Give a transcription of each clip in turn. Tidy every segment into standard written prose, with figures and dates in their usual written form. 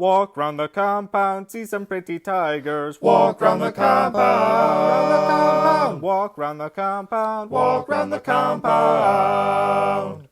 Walk round the compound, see some pretty tigers. Walk round the compound. Walk round the compound. Walk round the compound.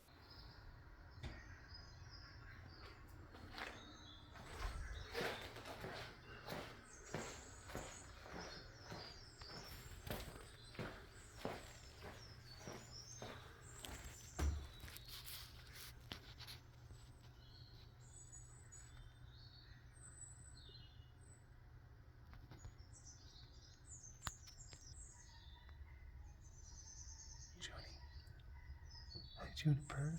Juniper.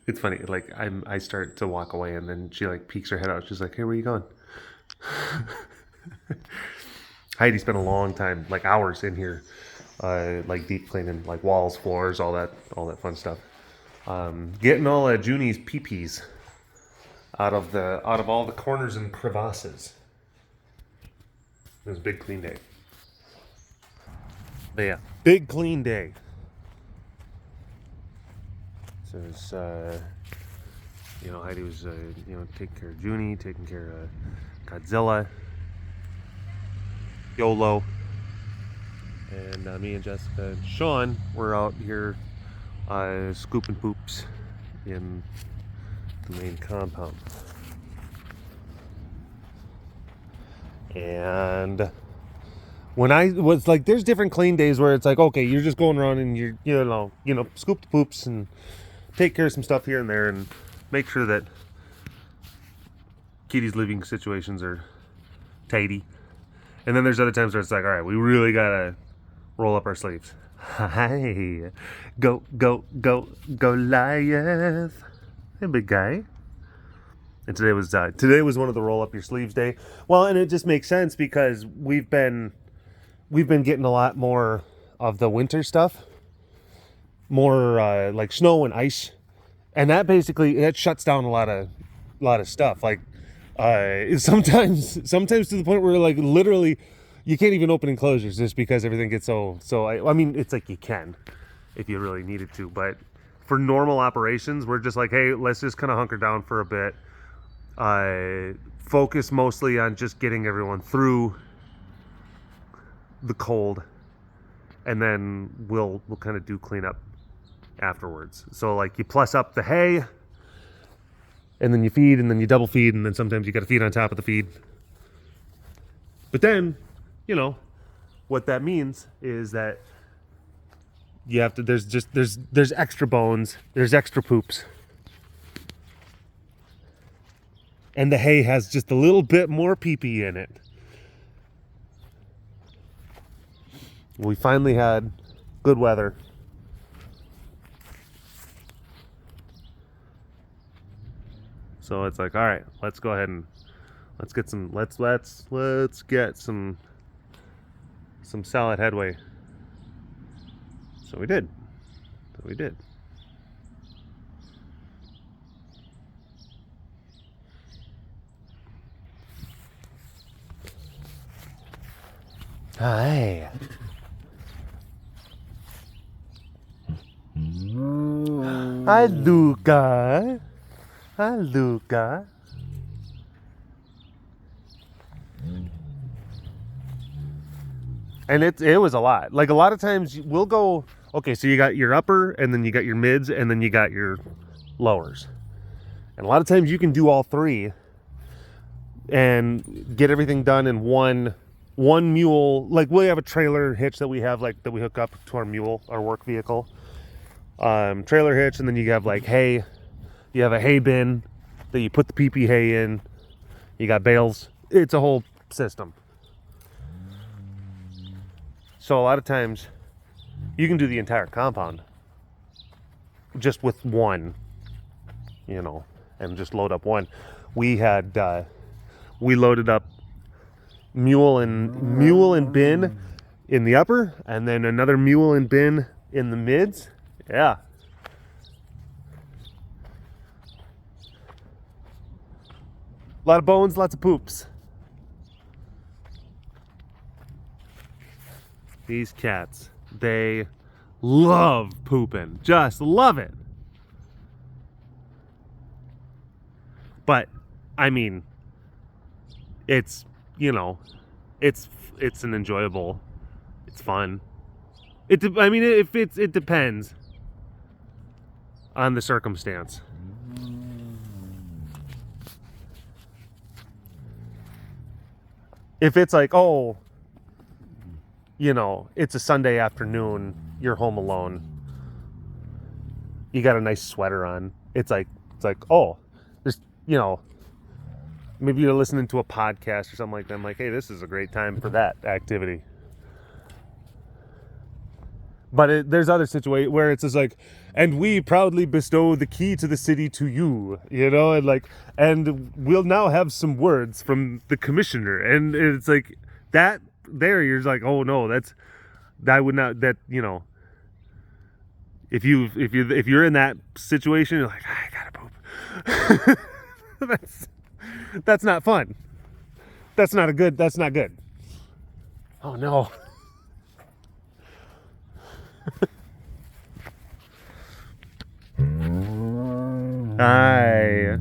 It's funny, like I start to walk away and then she like peeks her head out. She's like, "Hey, where you going?" Heidi spent a long time, like hours in here, like deep cleaning, like walls, floors, all that fun stuff. Getting all of Junie's pee-pees out of all the corners and crevasses. It was a big clean day. But yeah, big clean day. So it's, Heidi was, taking care of Junie, taking care of Godzilla, YOLO, and me and Jessica and Sean were out here scooping poops in the main compound. And when I was like, there's different clean days where it's like, okay, you're just going around and you scoop the poops and take care of some stuff here and there and make sure that Kitty's living situations are tidy. And then there's other times where it's like, all right, we really gotta roll up our sleeves. Hi, go Goliath. Hey, big guy. And today was one of the roll up your sleeves day. Well, and it just makes sense because we've been getting a lot more of the winter stuff, more like snow and ice, and that shuts down a lot of stuff. Like sometimes to the point where like literally you can't even open enclosures just because everything gets so. I mean, it's like you can if you really needed to, but for normal operations, we're just like, hey, let's just kind of hunker down for a bit. Focus mostly on just getting everyone through the cold, and then we'll kind of do cleanup afterwards. So like you plus up the hay, and then you feed, and then you double feed, and then sometimes you got to feed on top of the feed. But then, what that means is that you have to. There's extra bones. There's extra poops. And the hay has just a little bit more pee-pee in it. We finally had good weather. So it's like, all right, let's go ahead and let's get some solid headway. So we did. Hi. Hi, Luca. Hi, Luca. And it was a lot. Like a lot of times we'll go, okay, so you got your upper, and then you got your mids, and then you got your lowers. And a lot of times you can do all three and get everything done in one mule. Like we have a trailer hitch that we have, like that we hook up to our mule, our work vehicle. Trailer hitch, and then you have like hay. You have a hay bin that you put the pee-pee hay in. You got bales. It's a whole system. So a lot of times you can do the entire compound just with one, and just load up one. We loaded up mule and bin in the upper, and then another mule and bin in the mids. Yeah. A lot of bones, lots of poops. These cats, they love pooping. Just love it. But, I mean, it's, you know, it's an enjoyable, it's fun. It depends on the circumstance. If it's like, oh, you know, it's a Sunday afternoon, you're home alone, you got a nice sweater on, it's like, oh, there's, you know, maybe you're listening to a podcast or something like that. I'm like, hey, this is a great time for that activity. But there's other situations where it's just like, and we proudly bestow the key to the city to you, you know, and like, and we'll now have some words from the commissioner. And it's like that there, you're just like, oh no, that would not, that, you know, if you're in that situation, you're like, I gotta poop. That's not fun. That's not good. Oh no. Hi.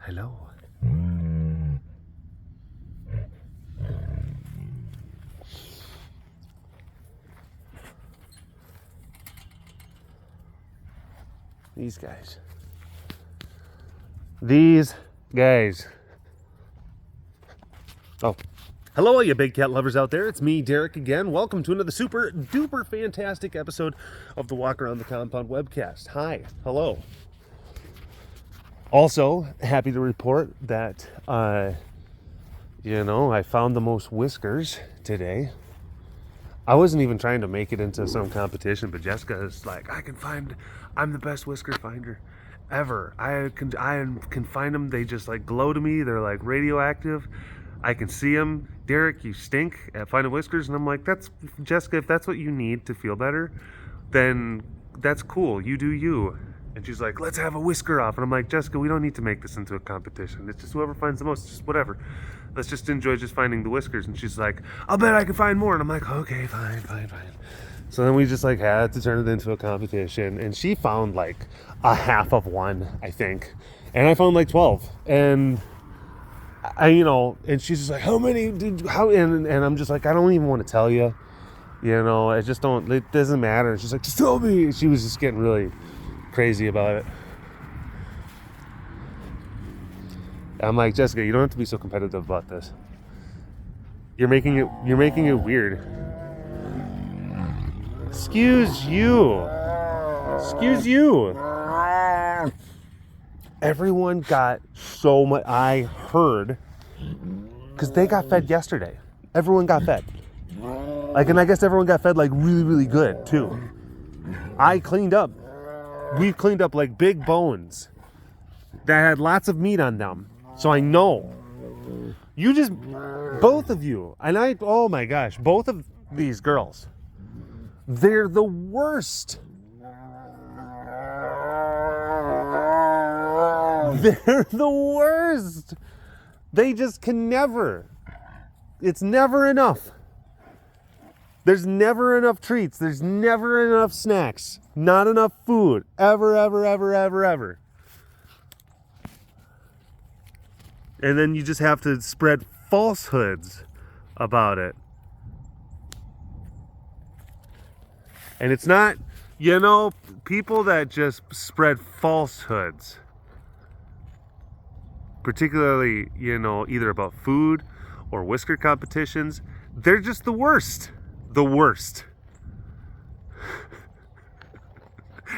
Hello. These guys. Oh, hello, all you big cat lovers out there. It's me, Derek, again. Welcome to another super duper fantastic episode of the Walk Around the Compound webcast. Hi, hello. Also, happy to report that, you know, I found the most whiskers today. I wasn't even trying to make it into some competition, but Jessica is like, I'm the best whisker finder ever. I can find them. They just like glow to me. They're like radioactive. I can see them. Derek, you stink at finding whiskers. And I'm like, that's Jessica, if that's what you need to feel better, then that's cool. You do you. And she's like, let's have a whisker off. And I'm like, Jessica, we don't need to make this into a competition. It's just whoever finds the most, just whatever. Let's just enjoy just finding the whiskers. And she's like, I'll bet I can find more. And I'm like, okay, fine. So then we just like had to turn it into a competition. And she found like a half of one, I think. And I found like 12. And I, you know, and she's just like, how many and I'm just like, I don't even want to tell you. You know, I just don't, it doesn't matter. And she's like, just tell me. She was just getting really crazy about it. I'm like, Jessica, you don't have to be so competitive about this. You're making it weird. Excuse you. Everyone got so much. I heard, because they got fed yesterday. Everyone got fed. Like, and I guess everyone got fed like really, really good too. I cleaned up. We cleaned up like big bones that had lots of meat on them. So I know. You just, both of you, and I, oh my gosh, both of these girls, they're the worst. They're the worst. They just can never. It's never enough. There's never enough treats. There's never enough snacks. Not enough food. Ever. And then you just have to spread falsehoods about it. And it's not, you know, people that just spread falsehoods, particularly, you know, either about food or whisker competitions, they're just the worst. The worst.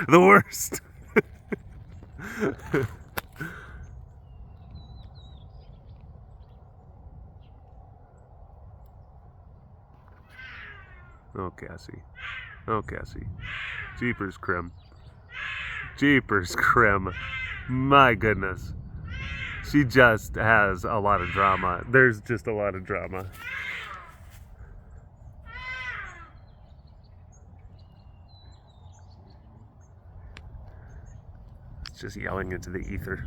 The worst. Oh, Cassie. Jeepers Crim. My goodness. She just has a lot of drama. There's just a lot of drama. just yelling into the ether.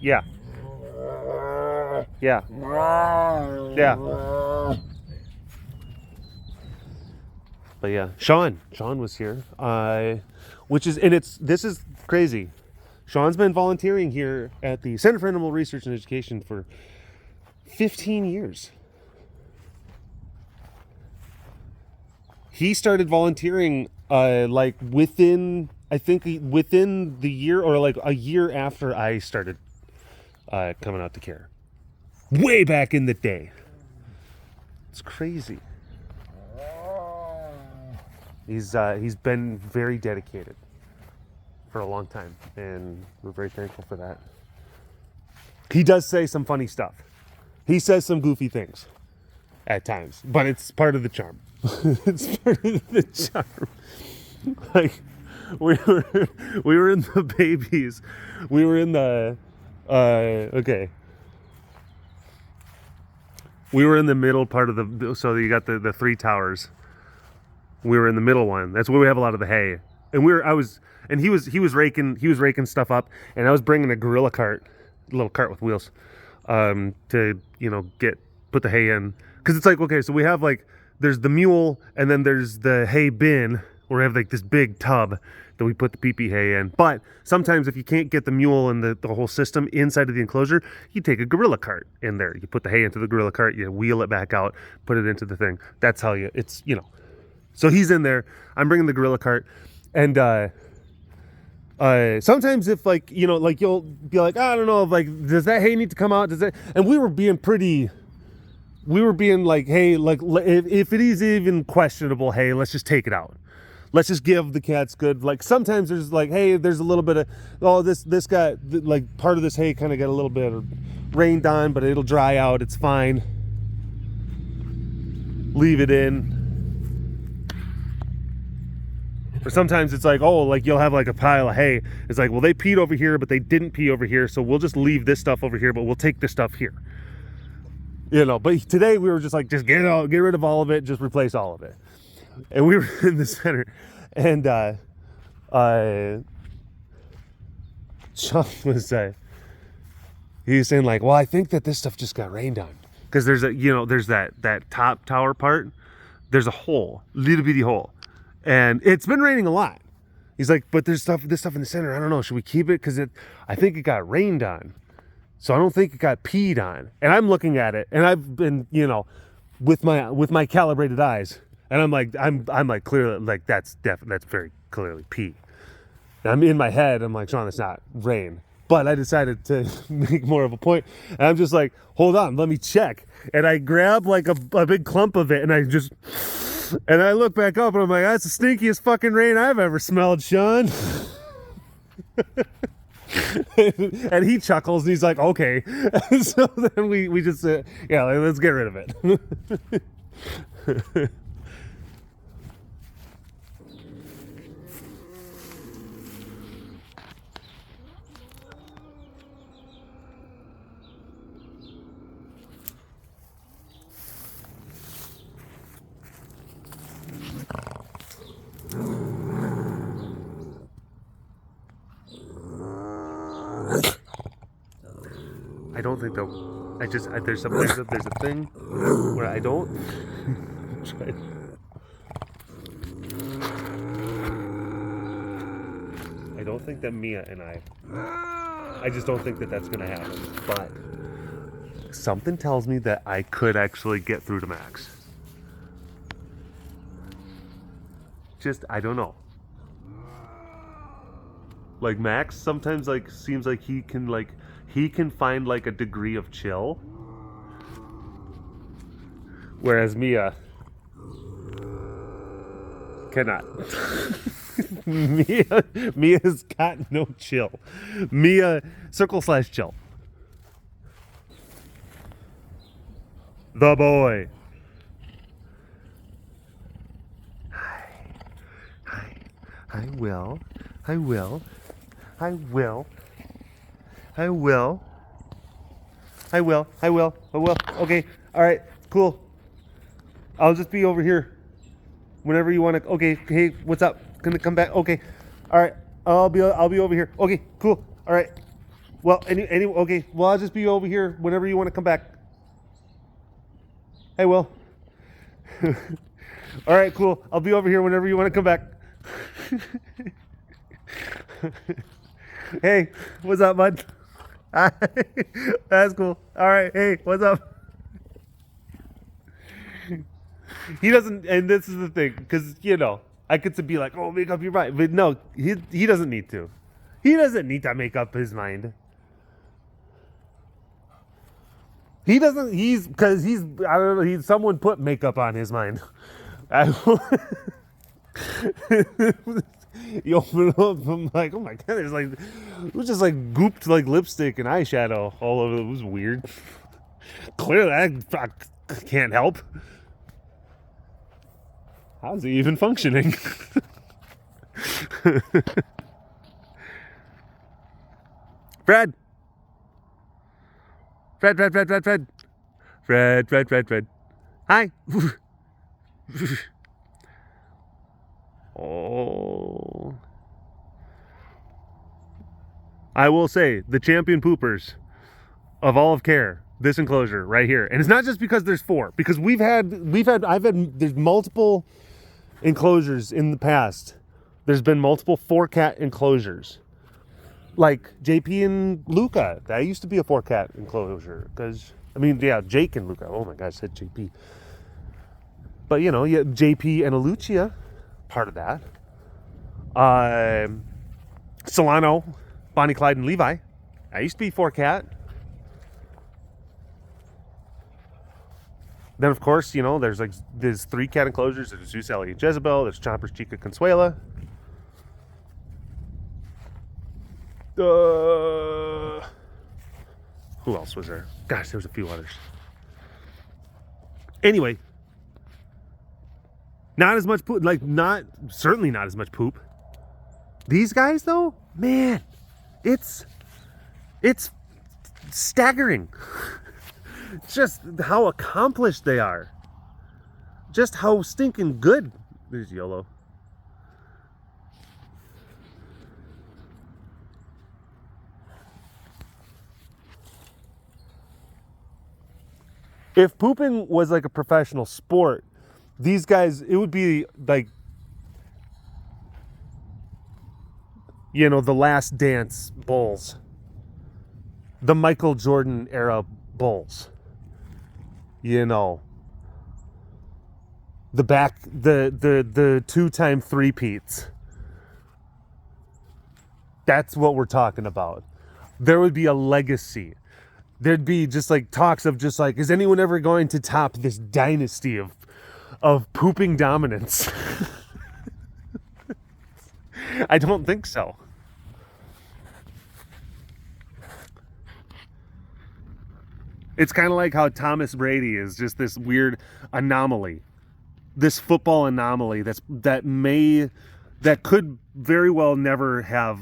Yeah. Yeah. Yeah. But yeah, Sean was here, this is crazy. Sean's been volunteering here at the Center for Animal Research and Education for 15 years. He started volunteering within the year, or like a year after I started coming out to care. Way back in the day. It's crazy. He's been very dedicated for a long time, and we're very thankful for that. He does say some funny stuff. He says some goofy things at times, but it's part of the charm. It's part of the charm. Like we were in the babies. We were in the we were in the middle part of so you got the three towers. We were in the middle one. That's where we have a lot of the hay. And he was raking stuff up, and I was bringing a gorilla cart, a little cart with wheels, to put the hay in. Because it's like, okay, so we have there's the mule, and then there's the hay bin, where we have this big tub that we put the pee-pee hay in. But sometimes if you can't get the mule and the whole system inside of the enclosure, you take a gorilla cart in there. You put the hay into the gorilla cart, you wheel it back out, put it into the thing. That's how So he's in there. I'm bringing the gorilla cart, and sometimes if you'll be like, I don't know, does that hay need to come out? And we were being like, hey, if it is even questionable, hey, let's just take it out. Let's just give the cats good. Sometimes there's hey, there's a little bit of, this guy, part of this hay kind of got a little bit rained on, but it'll dry out. It's fine. Leave it in. Or sometimes it's you'll have a pile of hay. It's well, they peed over here, but they didn't pee over here, so we'll just leave this stuff over here, but we'll take this stuff here. But today we were just just get rid of all of it, just replace all of it. And we were in the center, and Sean was he was saying well, I think that this stuff just got rained on, because there's there's that top tower part, there's a hole, little bitty hole. And it's been raining a lot. He's but there's this stuff in the center. I don't know. Should we keep it? Because I think it got rained on. So I don't think it got peed on. And I'm looking at it, and I've been, with my calibrated eyes, and I'm clearly that's very clearly pee. And I'm in my head. I'm Sean, it's not rain. But I decided to make more of a point, and I'm just hold on, let me check. And I grab a big clump of it, and and I look back up, and I'm that's the stinkiest fucking rain I've ever smelled, Sean. And he chuckles, and he's okay. So then we just let's get rid of it. I don't think there's a thing where I don't. I don't think that Mia and I just don't think that that's gonna happen. But something tells me that I could actually get through to Max. I don't know. Max sometimes seems like he can find a degree of chill, whereas Mia cannot. Mia's got no chill. Mia /chill. The boy. I will. Okay. All right. Cool. I'll just be over here whenever you want to. Okay. Hey, what's up? gonna come back. Okay, all right. I'll be over here. Okay, cool. All right. Well, okay. Well, I'll just be over here whenever you want to come back. Hey, Will. All right, cool. I'll be over here whenever you want to come back. Hey, what's up, bud? That's cool. All right. Hey, what's up? He doesn't, and this is the thing, because, I could be like, oh, make up your mind. But no, he doesn't need to. He doesn't need to make up his mind. He doesn't, because I don't know, someone put makeup on his mind. You open it up, I'm like, oh my God, it was just like gooped like lipstick and eyeshadow all over. It was weird. Clearly, I can't help. How's he even functioning? Fred. Hi. Oh. I will say, the champion poopers of all of care, this enclosure right here. And it's not just because there's 4, because there's multiple enclosures in the past. There's been multiple 4-cat enclosures. Like JP and Luca, that used to be a 4-cat enclosure. Jake and Luca. Oh my gosh, I said JP. But JP and Alucia, part of that. Solano, Bonnie, Clyde, and Levi. That used to be 4-cat. Then, of course, there's 3-cat enclosures. There's Zeus, Ellie, and Jezebel. There's Chompers, Chica, Consuela. Who else was there? Gosh, there was a few others. Anyway, not as much poop. Certainly not as much poop. These guys, though, man, it's staggering. Just how accomplished they are. Just how stinking good. There's YOLO. If pooping was like a professional sport, these guys, it would be like, the Last Dance Bulls. The Michael Jordan era Bulls. The 2-time three-peats. That's what we're talking about. There would be a legacy. There'd be just talks of is anyone ever going to top this dynasty of pooping dominance? I don't think so. It's kind of like how Thomas Brady is just this weird anomaly, this football anomaly that could very well never have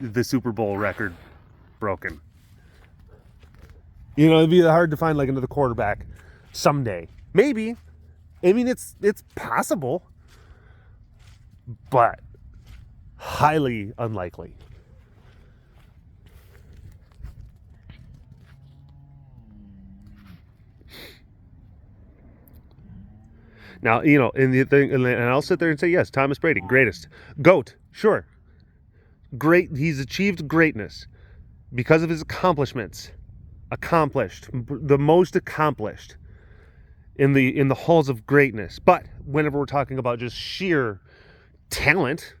the Super Bowl record broken. It'd be hard to find another quarterback someday. Maybe. I mean, it's possible, but highly unlikely. Now, in the thing, and I'll sit there and say, yes, Thomas Brady, greatest. GOAT, sure. Great, he's achieved greatness because of his accomplishments. Accomplished, the most accomplished in the halls of greatness. But whenever we're talking about just sheer talent,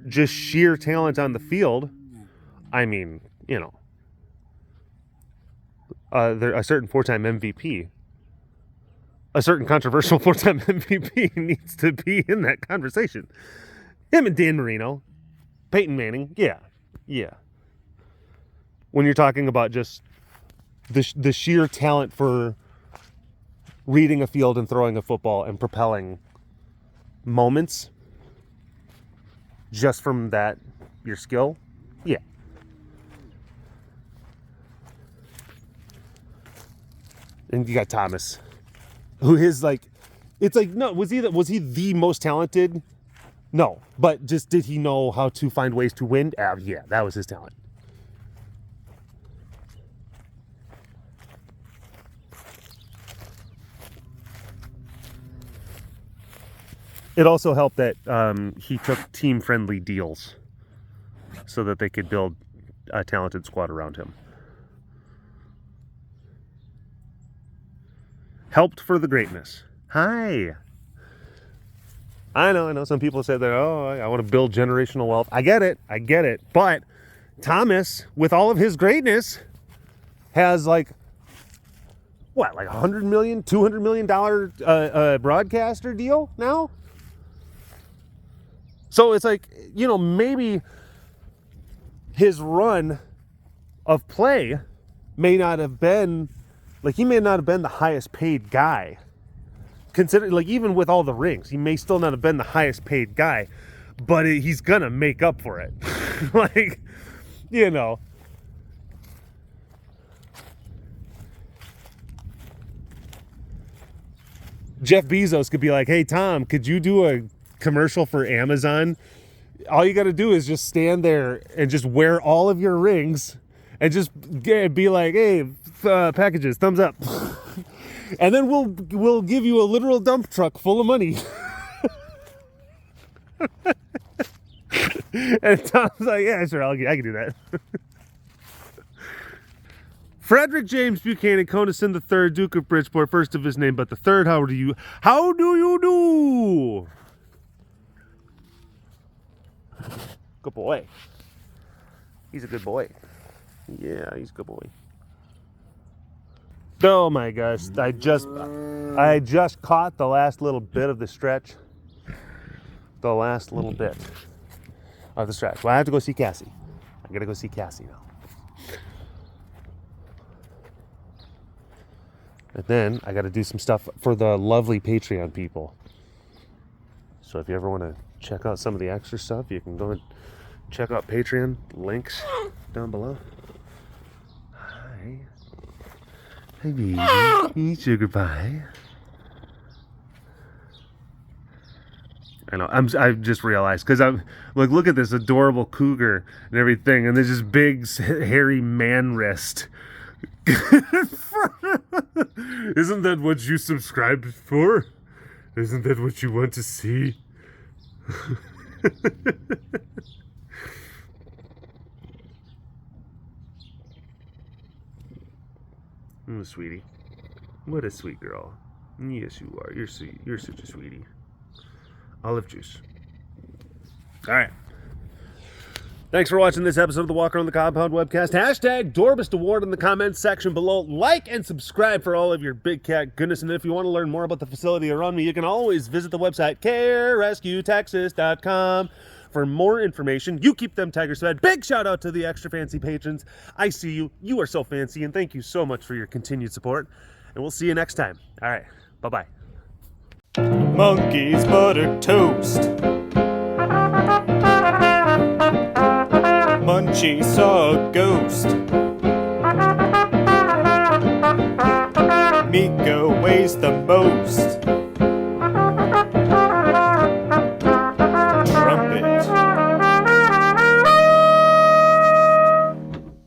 on the field, I mean, a certain 4-time MVP, a certain controversial 4-time MVP needs to be in that conversation. Him and Dan Marino, Peyton Manning, yeah. When you're talking about just the sheer talent for reading a field and throwing a football and propelling moments just from that, your skill, yeah. And you got Thomas, who is It's like, no, was he the most talented? No, but just did he know how to find ways to win? Yeah, that was his talent. It also helped that he took team-friendly deals so that they could build a talented squad around him. Helped for the greatness. Hi. I know. Some people say that, I want to build generational wealth. I get it. But Thomas, with all of his greatness, has like $100 million, $200 million broadcaster deal now? So it's like, maybe his run of play may not have been, he may not have been the highest paid guy. Consider, even with all the rings, he may still not have been the highest paid guy, but he's gonna make up for it. Jeff Bezos could be like, hey, Tom, could you do a commercial for Amazon? All you got to do is just stand there and just wear all of your rings and just be like, hey, packages, thumbs up. And then we'll give you a literal dump truck full of money. And Tom's like, yeah, sure, I can do that. Frederick James Buchanan Conison III, Duke of Bridgeport, first of his name, but the third. How do you do? Good boy. He's a good boy. Yeah, he's a good boy. Oh my gosh! I just caught the last little bit of the stretch. The last little bit of the stretch. Well, I have to go see Cassie. I gotta go see Cassie now. And then I got to do some stuff for the lovely Patreon people. So if you ever want to check out some of the extra stuff, you can go and check out Patreon. Links down below. Hi. Hey, baby. Hey, sugar pie. I know. I've just realized, because I'm like, look at this adorable cougar and everything, and there's this big hairy man wrist. Isn't that what you subscribed for? Isn't that what you want to see? Oh, sweetie. What a sweet girl. Yes, you are. You're sweet. You're such a sweetie. Olive juice. All right. Thanks for watching this episode of the Walk Around the Compound webcast. Hashtag Dorbist Award in the comments section below. Like and subscribe for all of your big cat goodness. And if you want to learn more about the facility around me, you can always visit the website carerescuetexas.com for more information. You keep them tigers fed. Big shout out to the extra fancy patrons. I see you. You are so fancy. And thank you so much for your continued support. And we'll see you next time. All right. Bye-bye. Monkey's buttered toast. Munchie saw a ghost. Mika weighs the most.